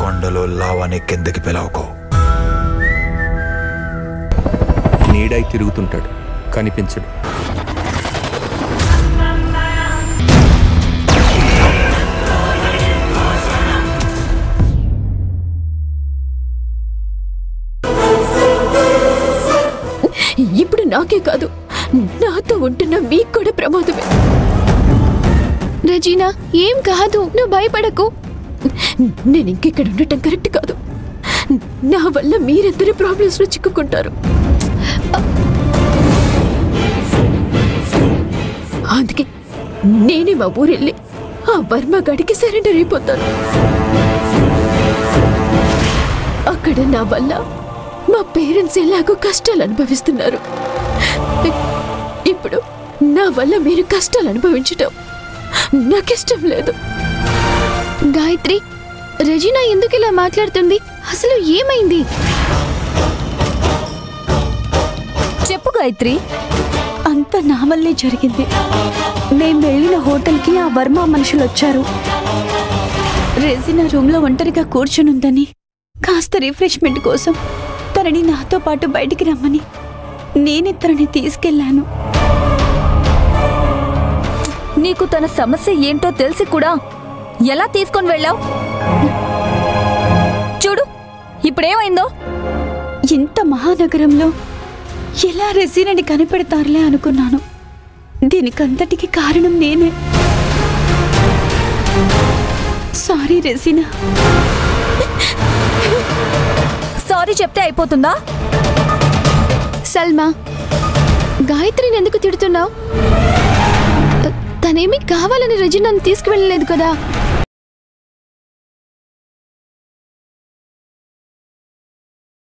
కొండలో లావాని కిందకి పిలవకో. నీడై తిరుగుతుంటాడు, కనిపించడు. ఇప్పుడు నాకే కాదు, నాతో ఉంటున్న మీకు కూడా ప్రమాదమే. రజీనా, ఏం కాదు, నువ్వు భయపడకు. నేను ఇంకెక్కడ ఉండటం కరెక్ట్ కాదు. నా వల్ల మీరిద్దరు ప్రాబ్లమ్స్ లో చిక్కుకుంటారు. అందుకే నేనే మా ఊరెళ్ళి ఆ వర్మ గడికి సరెండర్ అయిపోతాను. అక్కడ నా వల్ల మా పేరెంట్స్ ఎలాగో కష్టాలు అనుభవిస్తున్నారు. ఇప్పుడు నా వల్ల మీరు కష్టాలు అనుభవించటం నాకిష్టం లేదు. గాయత్రి, రజీనా ఎందుకు ఇలా మాట్లాడుతుంది? అసలు ఏమైంది? చెప్పు గాయత్రి. అంత నా వల్లే జరిగింది. మేం వెళ్ళిన హోటల్కి ఆ వర్మ మనుషులు వచ్చారు. రెజీనా రూమ్లో ఒంటరిగా కూర్చునుందని కాస్త రిఫ్రెష్మెంట్ కోసం తనని నాతో పాటు బయటికి రమ్మని నేనే తనని తీసుకెళ్లాను. నీకు తన సమస్య ఏంటో తెలిసి కూడా ఎలా తీసుకొని వెళ్ళావు? చూడు ఇప్పుడేమైందో. ఇంత మహానగరంలో ఎలా రెజీనాని కనిపెడతారులే అనుకున్నాను. దీనికంతటికి కారణం నేనే. సారీ రెజీనా. సారీ చెప్తే అయిపోతుందా? సల్మా, గాయత్రిని ఎందుకు తిడుతున్నావు? తనేమీ కావాలని రజీనాని తీసుకువెళ్ళలేదు కదా.